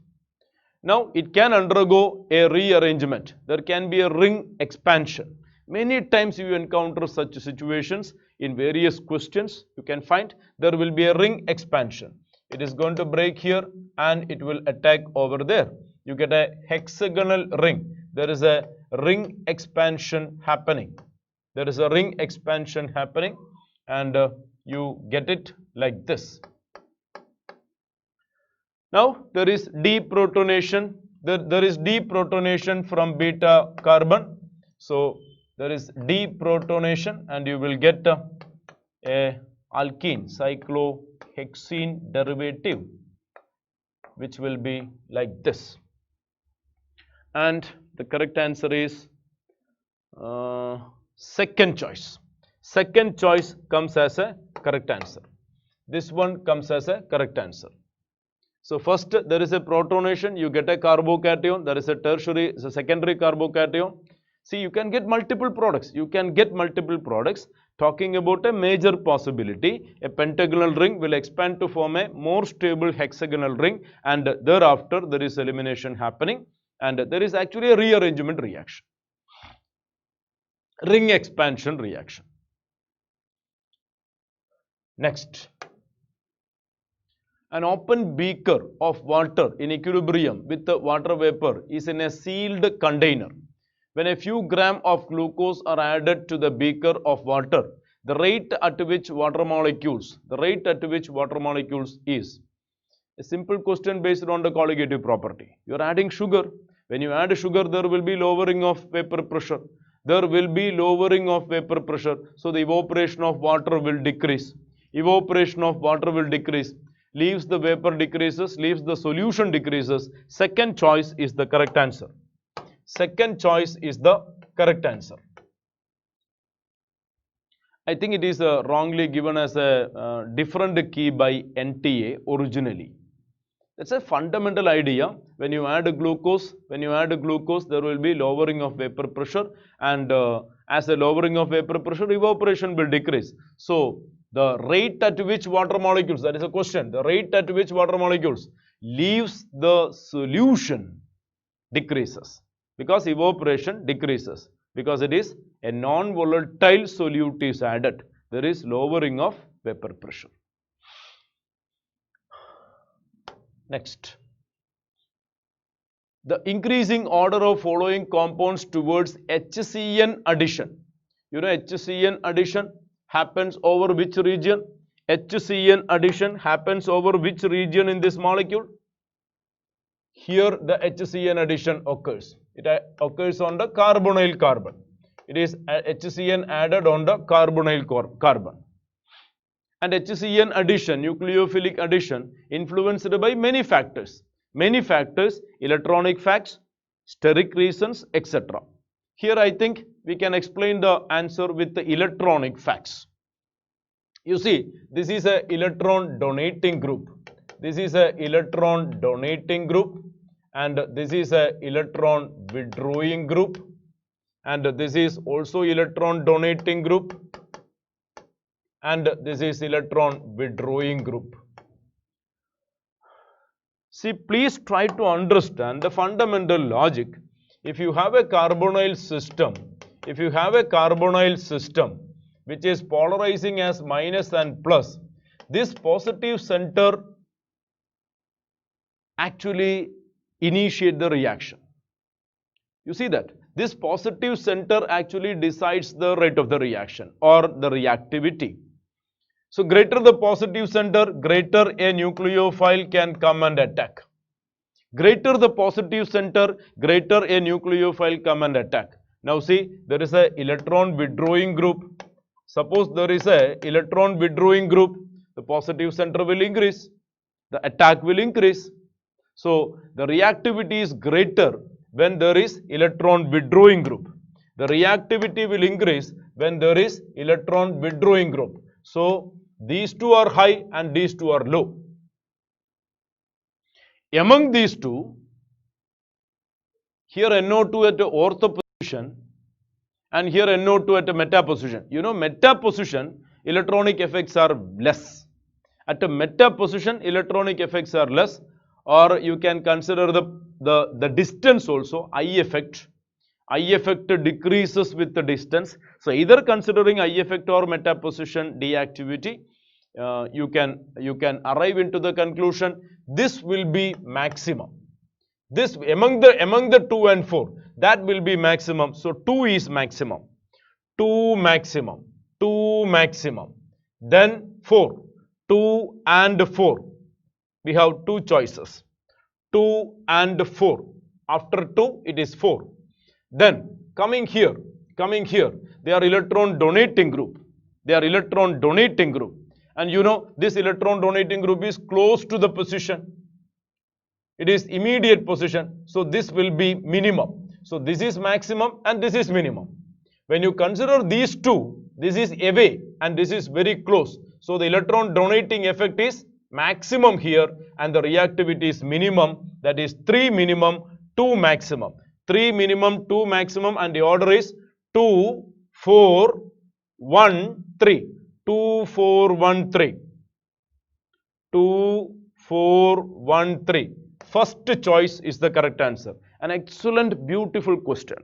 Now it can undergo a rearrangement. There can be a ring expansion. Many times you encounter such situations in various questions. You can find there will be a ring expansion. It is going to break here and it will attack over there. You get a hexagonal ring. There is a ring expansion happening. There is a ring expansion happening and you get it like this. Now there is deprotonation. There is deprotonation from beta carbon. So there is deprotonation and you will get a alkene cyclohexene derivative which will be like this. And the correct answer is second choice. Second choice comes as a correct answer. This one comes as a correct answer. So first there is a protonation, you get a carbocation, there is a tertiary, so secondary carbocation. See, you can get multiple products. You can get multiple products. Talking about a major possibility, a pentagonal ring will expand to form a more stable hexagonal ring and thereafter there is elimination happening and there is actually a rearrangement reaction. Ring expansion reaction. Next. An open beaker of water in equilibrium with the water vapor is in a sealed container. When a few grams of glucose are added to the beaker of water, the rate at which water molecules is a simple question based on the colligative property. You are adding sugar. When you add sugar, there will be lowering of vapor pressure. There will be lowering of vapor pressure. So the evaporation of water will decrease. Evaporation of water will decrease. Leaves the vapor decreases, leaves the solution decreases. Second choice is the correct answer. Second choice is the correct answer. I think it is wrongly given as a different key by NTA originally. That's a fundamental idea. When you add glucose, there will be lowering of vapor pressure, and as a lowering of vapor pressure, evaporation will decrease. So the rate at which water molecules, that is a question, the rate at which water molecules leaves the solution decreases because evaporation decreases, because it is a non-volatile solute is added. There is lowering of vapor pressure. Next. The increasing order of following compounds towards HCN addition. You know HCN addition happens over which region? HCN addition happens over which region in this molecule? Here the HCN addition occurs. It occurs on the carbonyl carbon. It is HCN added on the carbonyl carbon. And HCN addition, nucleophilic addition, influenced by many factors. Many factors, electronic facts, steric reasons, etc. Here I think we can explain the answer with the electronic facts. You see, this is an electron donating group. This is an electron donating group. And this is an electron withdrawing group. And this is also electron donating group. And this is electron withdrawing group. See, please try to understand the fundamental logic. If you have a carbonyl system, which is polarizing as minus and plus, this positive center actually initiate the reaction. You see that? This positive center actually decides the rate of the reaction or the reactivity. So greater the positive center, greater a nucleophile can come and attack. Greater the positive center, greater a nucleophile come and attack. Now see, there is a electron withdrawing group. Suppose there is a electron withdrawing group. the positive center will increase, the attack will increase. So the reactivity is greater when there is electron withdrawing group. The reactivity will increase when there is electron withdrawing group. So these two are high and these two are low. Among these two, here NO2 at the ortho position and here NO2 at a meta position. You know, meta position, electronic effects are less. At a meta position, electronic effects are less, or you can consider the distance also, I effect. I effect decreases with the distance. So either considering I effect or meta position deactivity, you can arrive into the conclusion this will be maximum. This among the 2 and 4, that will be maximum. So 2 is maximum, 2 maximum, 2 maximum, then 4, 2 and 4. We have two choices, 2 and 4. After 2, it is 4. Then coming here, they are electron donating group. They are electron donating group. And you know, this electron donating group is close to the position. It is immediate position. So this will be minimum. So this is maximum and this is minimum. When you consider these two, this is away and this is very close. So the electron donating effect is maximum here and the reactivity is minimum. That is 3 minimum, 2 maximum. 3 minimum, 2 maximum, and the order is 2, 4, 1, 3. 2, 4, 1, 3. 2, 4, 1, 3. First choice is the correct answer. An excellent, beautiful question.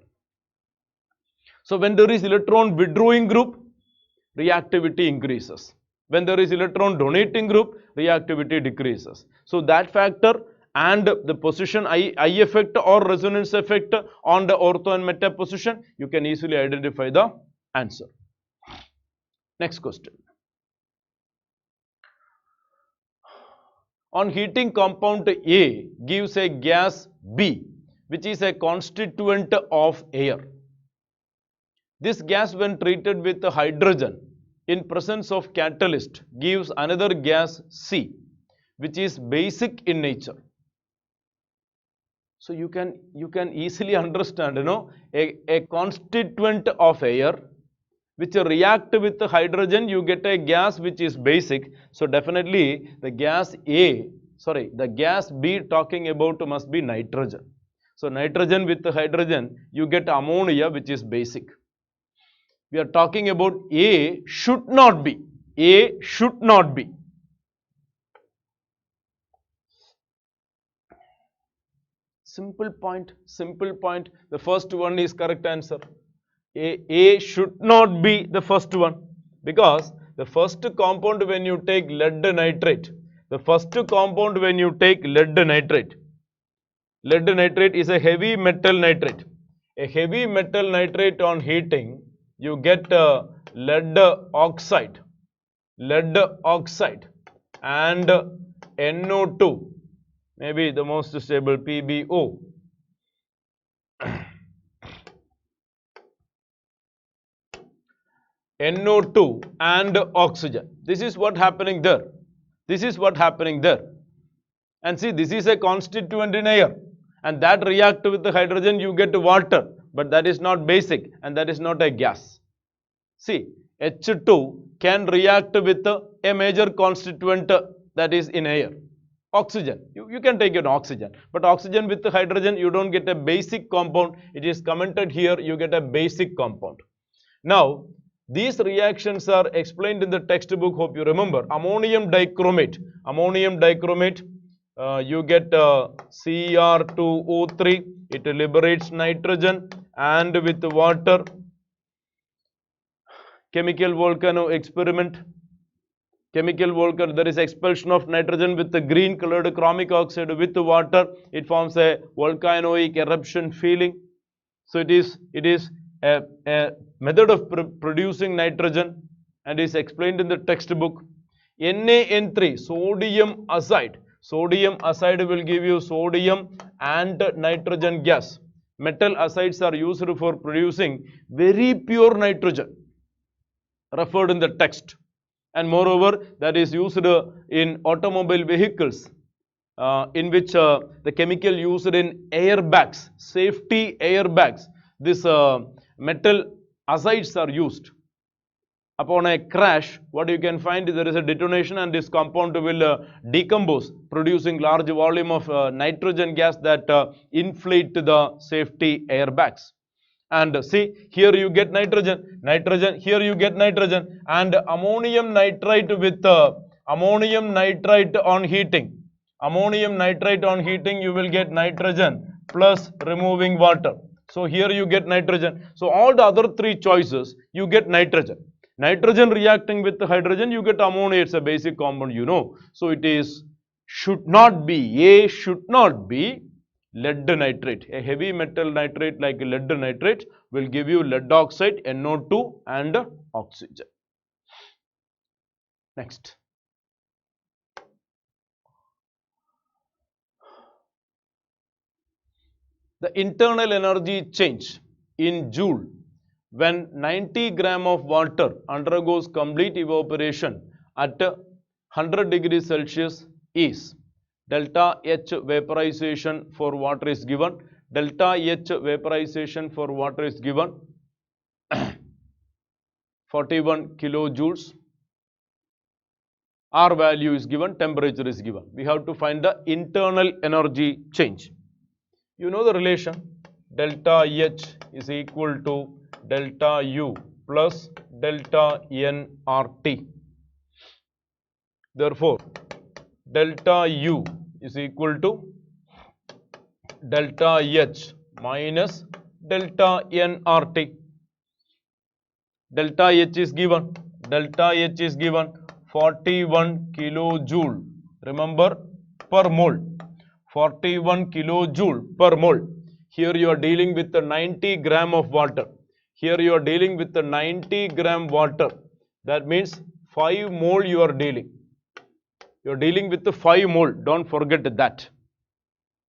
So when there is electron withdrawing group, reactivity increases. When there is electron donating group, reactivity decreases. So that factor and the position I effect or resonance effect on the ortho and meta position, you can easily identify the answer. Next question. On heating, compound A gives a gas B, which is a constituent of air. This gas, when treated with hydrogen in presence of catalyst, gives another gas C, which is basic in nature. So you can easily understand, you know, a constituent of air which react with the hydrogen, you get a gas which is basic. So definitely the gas the gas B talking about must be nitrogen. So nitrogen with the hydrogen, you get ammonia which is basic. We are talking about A should not be. A should not be. Simple point, simple point. The first one is correct answer. A should not be the first one, because the first compound when you take lead nitrate, lead nitrate is a heavy metal nitrate. A heavy metal nitrate on heating, you get lead oxide and NO2, maybe the most stable PbO. NO2 and oxygen. This is what happening there. This is what happening there. And see, this is a constituent in air. And that react with the hydrogen, you get water. But that is not basic and that is not a gas. See, H2 can react with a major constituent that is in air. Oxygen. You can take an oxygen. But oxygen with the hydrogen, you don't get a basic compound. It is commented here, you get a basic compound. Now, these reactions are explained in the textbook, hope you remember. Ammonium dichromate, you get Cr2O3, it liberates nitrogen, and with water, chemical volcano experiment, there is expulsion of nitrogen with the green colored chromic oxide with the water, it forms a volcanoic eruption feeling. So it is a method of producing nitrogen and is explained in the textbook. NaN3, sodium azide. Sodium azide will give you sodium and nitrogen gas. Metal acids are used for producing very pure nitrogen, referred in the text. And moreover, that is used in automobile vehicles, in which the chemical used in airbags, safety airbags, this metal azides are used. Upon a crash, what you can find is there is a detonation and this compound will decompose, producing large volume of nitrogen gas that inflate the safety airbags. And see, here you get nitrogen, here you get nitrogen, and ammonium nitrite with ammonium nitrite on heating. Ammonium nitrite on heating, you will get nitrogen plus removing water. So here you get nitrogen. So all the other three choices, you get nitrogen. Nitrogen reacting with hydrogen, you get ammonia. It's a basic compound, you know. So it is, should not be, A should not be lead nitrate. A heavy metal nitrate like lead nitrate will give you lead oxide, NO2 and oxygen. Next. The internal energy change in joule when 90 gram of water undergoes complete evaporation at 100 degrees Celsius is delta H vaporization for water is given. Delta H vaporization for water is given 41 kilojoules. R value is given, temperature is given. We have to find the internal energy change. You know the relation, delta H is equal to delta U plus delta nRT. Therefore, delta U is equal to delta H minus delta nRT. Delta H is given, 41 kilojoule, remember, per mole. 41 kilojoule per mole. Here you are dealing with the 90 gram of water. Here you are dealing with the 90 gram water. That means 5 mole you are dealing. You are dealing with the 5 mole. Don't forget that.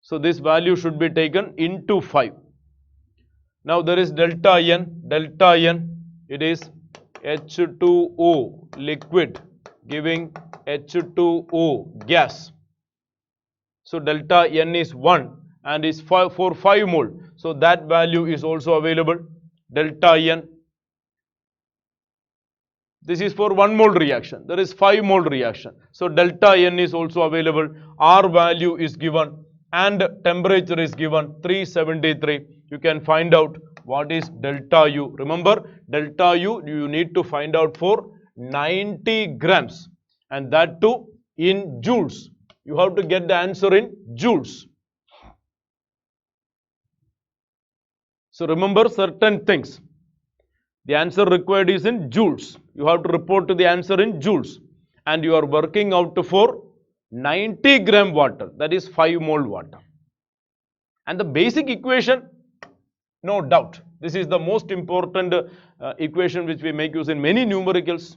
So this value should be taken into 5. Now there is delta N. Delta N, it is H2O liquid giving H2O gas. So delta N is 1 and is for 5 mole. So that value is also available. Delta N. This is for 1 mole reaction. There is 5 mole reaction. So delta N is also available. R value is given and temperature is given 373. You can find out what is delta U. Remember, delta U you need to find out for 90 grams and that too in joules. You have to get the answer in joules. So remember certain things. The answer required is in joules. You have to report to the answer in joules. And you are working out for 90 gram water. That is 5 mole water. And the basic equation, no doubt. This is the most important equation which we make use in many numericals.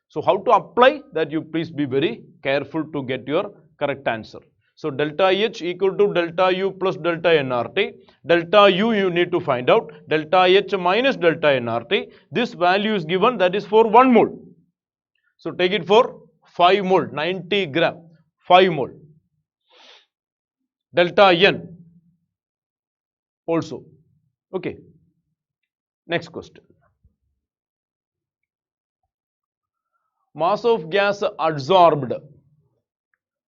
So how to apply that, you please be very careful to get your correct answer. So delta H equal to delta U plus delta nRT. Delta U you need to find out. Delta H minus delta nRT. This value is given, that is for 1 mole. So take it for 5 mole, 90 gram, 5 mole. Delta N also. Okay. Next question. Mass of gas adsorbed.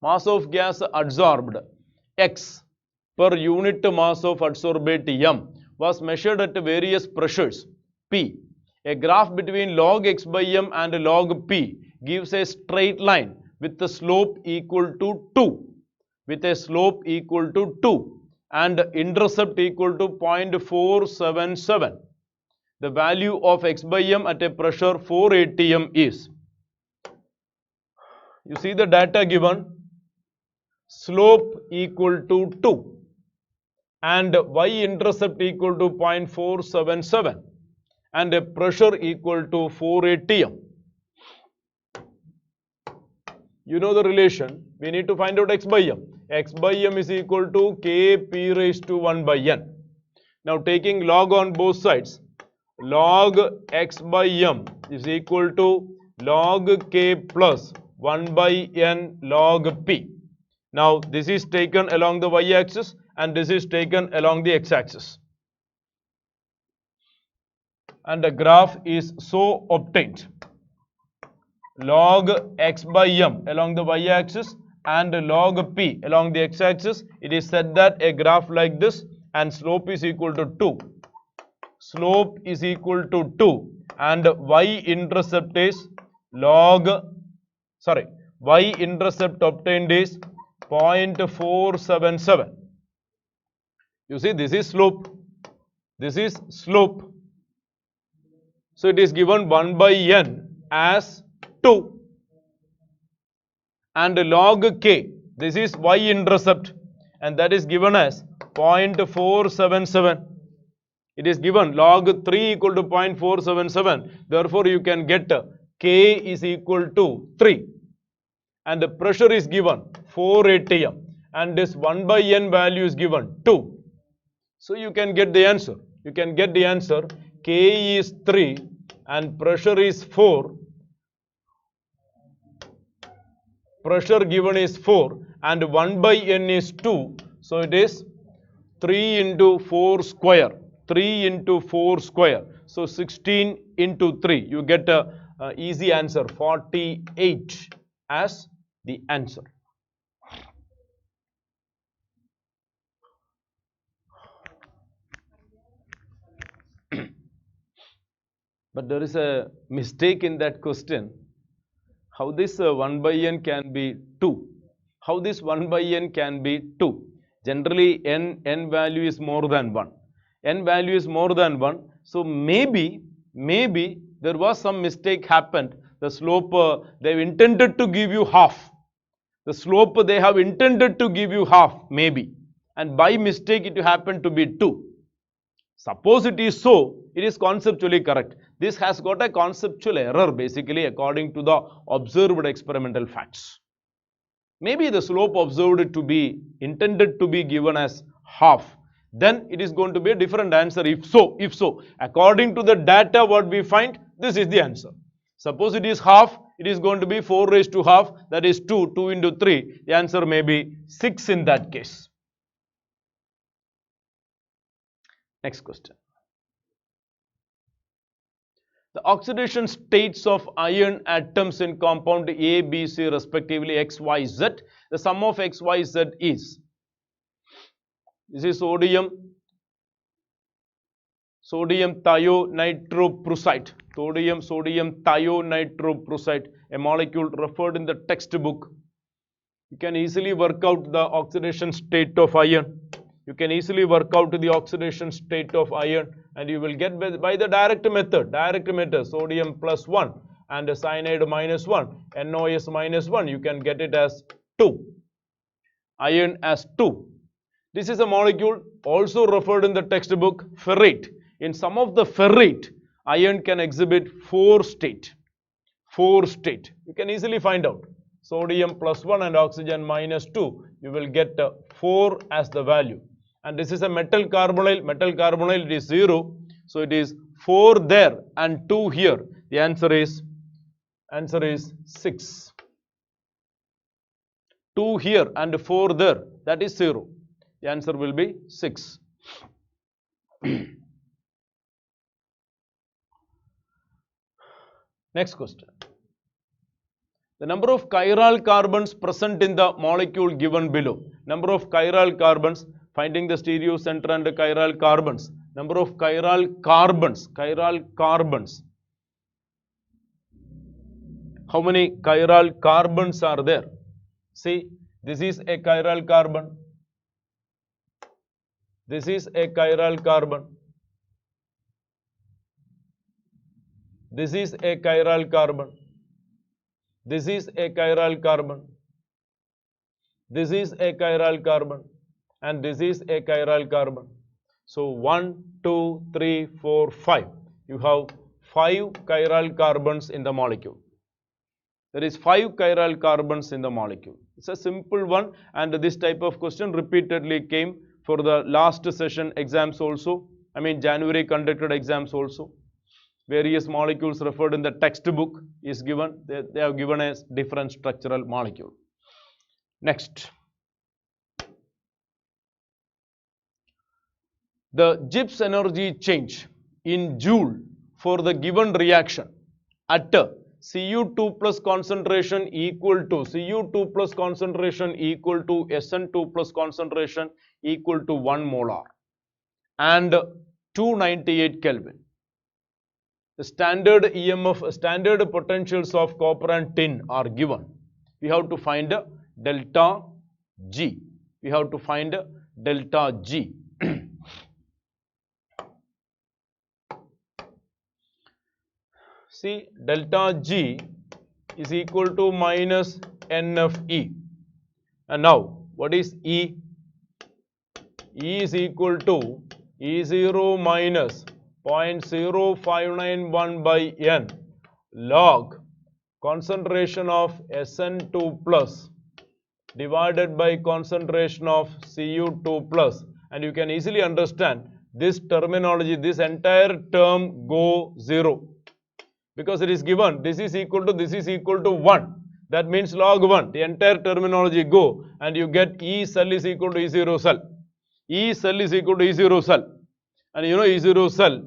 Mass of gas adsorbed X per unit mass of adsorbate M was measured at various pressures P. A graph between log X by M and log P gives a straight line with the slope equal to 2. With a slope equal to 2 and intercept equal to 0.477. The value of X by M at a pressure 4 atm is. You see the data given. Slope equal to 2 and y-intercept equal to 0.477 and a pressure equal to 4 atm. You know the relation. We need to find out X by M. X by M is equal to Kp raised to 1 by N. Now taking log on both sides, log X by M is equal to log k plus 1 by n log p. Now this is taken along the y-axis and this is taken along the x-axis. And the graph is so obtained. Log x by m along the y-axis and log p along the x-axis. It is said that a graph like this and slope is equal to 2. Slope is equal to 2 and y-intercept is y-intercept obtained is 0.477. You see, this is slope. This is slope. So it is given 1 by n as 2. And log k, this is y-intercept, and that is given as 0.477. It is given log 3 equal to 0.477. Therefore, you can get k is equal to 3. And the pressure is given 4 atm. And this 1 by n value is given 2. So you can get the answer. You can get the answer. K is 3 and pressure is 4. Pressure given is 4 and 1 by n is 2. So it is 3 into 4 square. 3 into 4 square. So 16 into 3. You get a easy answer. 48 as the answer. But there is a mistake in that question. How this 1 by n can be 2? How this 1 by n can be 2? Generally, n value is more than 1. N value is more than 1. So maybe there was some mistake happened. The slope, they intended to give you half. The slope they have intended to give you half, maybe. And by mistake it happened to be 2. Suppose it is so, it is conceptually correct. This has got a conceptual error basically according to the observed experimental facts. Maybe the slope observed to be intended to be given as half. Then it is going to be a different answer if so. According to the data what we find, this is the answer. Suppose it is half, it is going to be 4 raised to half, that is 2, 2 into 3. The answer may be 6 in that case. Next question. The oxidation states of iron atoms in compound A, B, C respectively X, Y, Z. The sum of X, Y, Z is, this is sodium thionitroprusside. Sodium thionitroprusside, a molecule referred in the textbook. You can easily work out the oxidation state of iron. You can easily work out the oxidation state of iron and you will get by the direct method, sodium plus 1 and cyanide minus 1, NOS minus 1, you can get it as 2. Iron as 2. This is a molecule also referred in the textbook, ferrate. In some of the ferrate, iron can exhibit 4 state. 4 state. You can easily find out. Sodium plus 1 and oxygen minus 2. You will get 4 as the value. And this is a metal carbonyl. Metal carbonyl, it is 0. So it is 4 there and 2 here. The answer is 6. 2 here and 4 there. That is 0. The answer will be 6. Next question. The number of chiral carbons present in the molecule given below. Number of chiral carbons, finding the stereocenter and the chiral carbons. Number of chiral carbons. How many chiral carbons are there? See, this is a chiral carbon. This is a chiral carbon. This is a chiral carbon. This is a chiral carbon. This is a chiral carbon. And this is a chiral carbon. So 1, 2, 3, 4, 5. You have 5 chiral carbons in the molecule. There is 5 chiral carbons in the molecule. It's a simple one, and this type of question repeatedly came for the last session exams also. I mean January conducted exams also. various molecules referred in the textbook is given. They have given as different structural molecule. Next, the Gibbs energy change in joule for the given reaction at Cu2 plus concentration equal to Cu2 plus concentration equal to Sn2 plus concentration equal to 1 molar and 298 Kelvin. The standard EMF, standard potentials of copper and tin are given. We have to find delta G. We have to find delta G. See, delta G is equal to minus NFE. And now, what is E? E is equal to E0 minus 0.0591 by N log concentration of Sn2 plus divided by concentration of Cu2 plus. And you can easily understand this terminology, this entire term go 0. Because it is given, this is equal to 1. That means log 1. The entire terminology go and you get E cell is equal to E0 cell. E cell is equal to E0 cell. And you know E0 cell,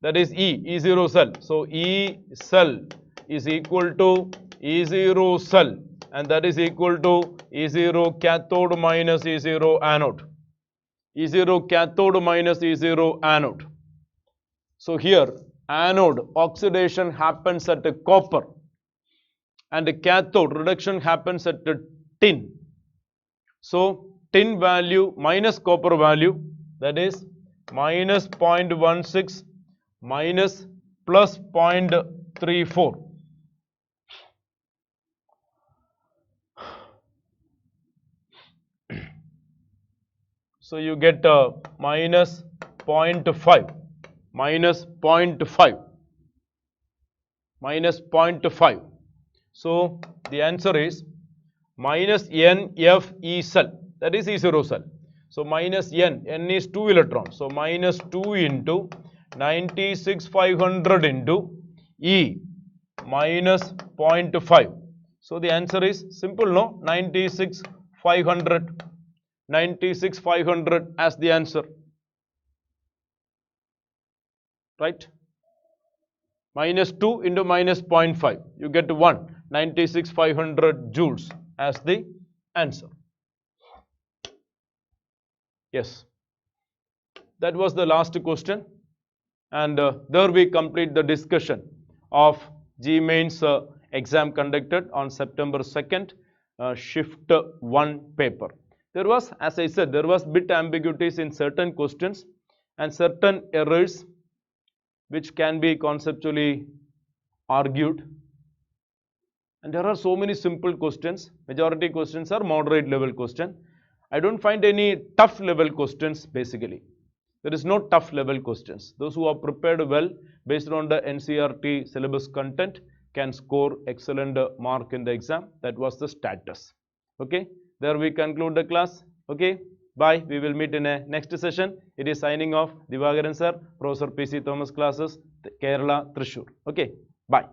that is E0 cell. So E cell is equal to E0 cell and that is equal to E0 cathode minus E0 anode. E0 cathode minus E0 anode. So here anode oxidation happens at a copper and a cathode reduction happens at a tin. So tin value minus copper value, that is minus 0.16 minus plus 0.34. So you get minus 0.5. Minus 0.5, minus 0.5. So the answer is minus NFE cell, that is E0 cell. So minus N is 2 electrons. So minus 2 into 96500 into E minus 0.5. So the answer is simple, no? 96500. 96500 as the answer. Right? Minus 2 into minus 0.5. You get 1. 96500 joules as the answer. Yes. That was the last question. And there we complete the discussion of GMains exam conducted on September 2nd, shift 1 paper. There was, as I said, there was bit ambiguities in certain questions and certain errors which can be conceptually argued. And there are so many simple questions. Majority questions are moderate level question. I don't find any tough level questions basically. There is no tough level questions. Those who are prepared well based on the NCERT syllabus content can score excellent mark in the exam. That was the status. Okay. There we conclude the class. Okay. Bye. We will meet in a next session. It is signing off. Divagaran sir, Professor PC Thomas classes, Kerala, Thrissur. Okay. Bye.